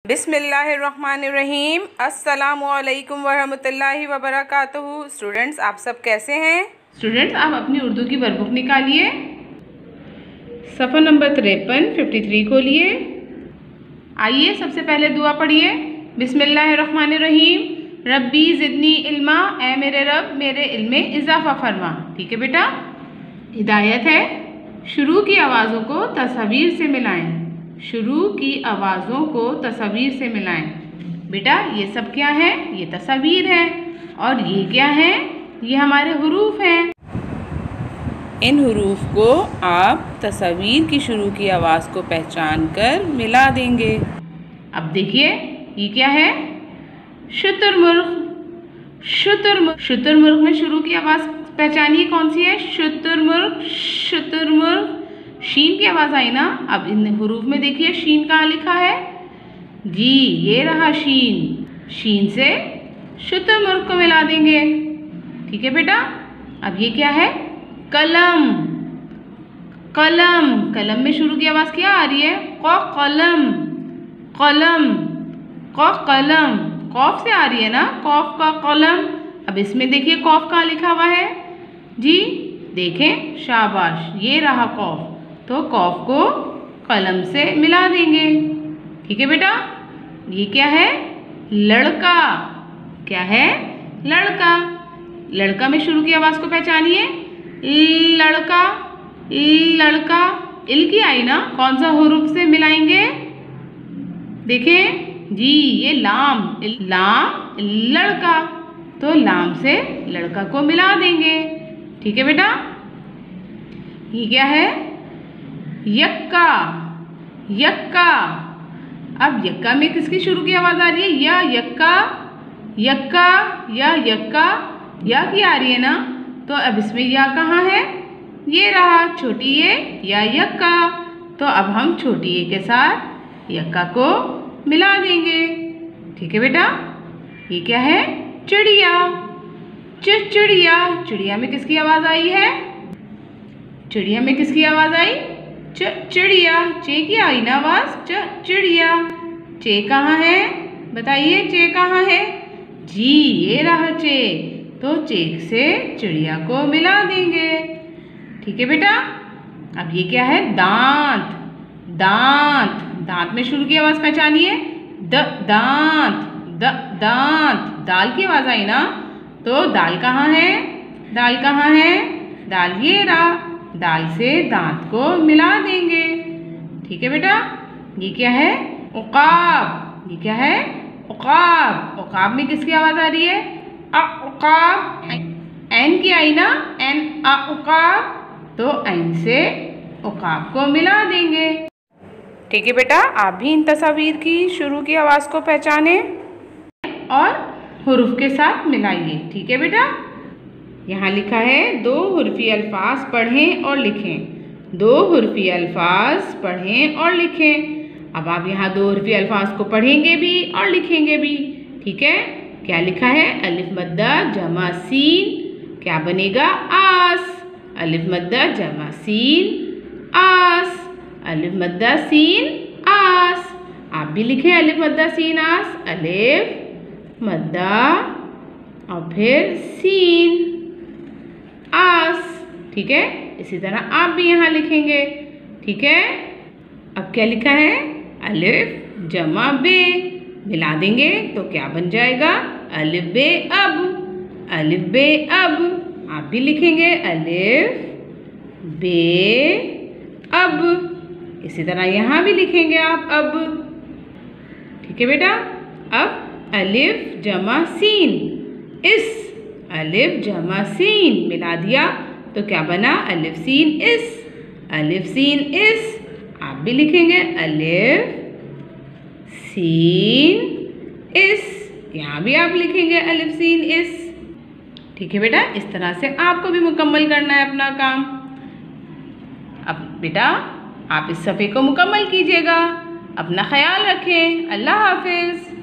बिस्मिल्लाहिर्रहमानिर्रहीम। अस्सलामुअलैकुम वरहमतुल्लाहि वबरकातुहू। स्टूडेंट्स, आप सब कैसे हैं? स्टूडेंट्स, आप अपनी उर्दू की वर्कबुक निकालिए। सफ़ा नंबर 53 खोलिए। आइए सबसे पहले दुआ पढ़िए। बिस्मिल्लाहिर्रहमानिर्रहीम। रब्बी ज़िदनी इल्मा, ए मेरे रब मेरे इल्म में इजाफ़ा फरमा। ठीक है बेटा। हिदायत है, शुरू की आवाज़ों को तस्वीर से मिलाएं। शुरू की आवाज़ों को तस्वीर से मिलाएं। बेटा ये सब क्या है? ये तस्वीर है। और ये क्या है? ये हमारे हुरूफ हैं। इन हुरूफ को आप तस्वीर की शुरू की आवाज़ को पहचान कर मिला देंगे। अब देखिए ये क्या है? शुतुरमुर्ग। शुतुरमुर्ग। शुतुरमुर्ग में शुरू की आवाज़ पहचानिए कौन सी है? शुतुरमुर्ग। शुतुरमुर्ग। शीन की आवाज़ आई ना। अब इन हुरूफ में देखिए शीन कहाँ लिखा है? जी ये रहा शीन। शीन से शुतुरमुर्ग को मिला देंगे। ठीक है बेटा। अब ये क्या है? कलम। कलम। कलम में शुरू की आवाज़ क्या आ रही है? क़ कलम। कलम। क़ कलम। कौफ से आ रही है ना, कौफ का कलम। अब इसमें देखिए कौफ कहाँ लिखा हुआ है? जी देखें, शाबाश, ये रहा कौफ। तो कौफ को कलम से मिला देंगे। ठीक है बेटा। ये क्या है? लड़का। क्या है? लड़का। लड़का में शुरू की आवाज़ को पहचानिए। लड़का। लड़का। इल की आई ना, कौन सा हुरूफ से मिलाएंगे? देखें जी, ये लाम। लाम लड़का, तो लाम से लड़का को मिला देंगे। ठीक है बेटा। ये क्या है? यक्का। यक्का। अब यक्का में किसकी शुरू की आवाज़ आ रही है? या यक्का। यक्का या यक्का, या की आ रही है ना। तो अब इसमें या कहाँ है? ये रहा छोटी ये या यक्का। तो अब हम छोटी ए के साथ यक्का को मिला देंगे। ठीक है बेटा। ये क्या है? चिड़िया। चिड़िया। चिड़िया में किसकी आवाज़ आई है? चिड़िया में किसकी आवाज़ आई? चिड़िया। चे की आई ना आवाज़। चिड़िया। चे कहाँ है? बताइए चे कहाँ है? जी ये रहा चे। तो चेक से चिड़िया को मिला देंगे। ठीक है बेटा। अब ये क्या है? दांत। दांत। दांत में शुरू की आवाज़ पहचानिए। दांत। दांत। दाल की आवाज़ आई ना। तो दाल कहाँ है? दाल कहाँ है? दाल ये रहा। दाल से दांत को मिला देंगे। ठीक है बेटा। ये क्या है? उक़ाब। ये क्या है? उक़ाब। उक़ाब में किसकी आवाज़ आ रही है? उक़ाब। ऐन की आई ना, ऐन उक़ाब। तो ऐन से उक़ाब को मिला देंगे। ठीक है बेटा। आप भी इन तस्वीर की शुरू की आवाज़ को पहचाने और हुरूफ के साथ मिलाइए। ठीक है बेटा। यहाँ लिखा है 2 हुर्फ़ी अल्फाज पढ़ें और लिखें। 2 हुर्फ़ी अल्फाज पढ़ें और लिखें। अब आप यहाँ 2 हुर्फ़ी अल्फाज को पढ़ेंगे भी और लिखेंगे भी। ठीक है। क्या लिखा है? अलिफ मद्दा जमा सीन, क्या बनेगा? आस। अलिफ मद्दा जमा सीन आस। अलिफ मद्दा सीन आस। आप भी लिखें अलिफ मद्दा सीन आस। अलिफ मद्दा और फिर सीन आस। ठीक है। इसी तरह आप भी यहाँ लिखेंगे। ठीक है। अब क्या लिखा है? अलिफ जमा बे, मिला देंगे तो क्या बन जाएगा? अलिफ बे अब। अलिफ बे अब। आप भी लिखेंगे अलिफ बे अब। इसी तरह यहाँ भी लिखेंगे आप अब। ठीक है बेटा। अब अलिफ जमा सीन इस। अलिफ जमा सीन मिला दिया तो क्या बना? अलिफ सीन इस। अलिफ सीन इस। आप भी लिखेंगे अलिफ सीन इस। यहाँ भी आप लिखेंगे अलिफ सीन इस। ठीक है बेटा। इस तरह से आपको भी मुकम्मल करना है अपना काम। अब बेटा आप इस सफ़े को मुकम्मल कीजिएगा। अपना ख्याल रखें। अल्लाह हाफिज़।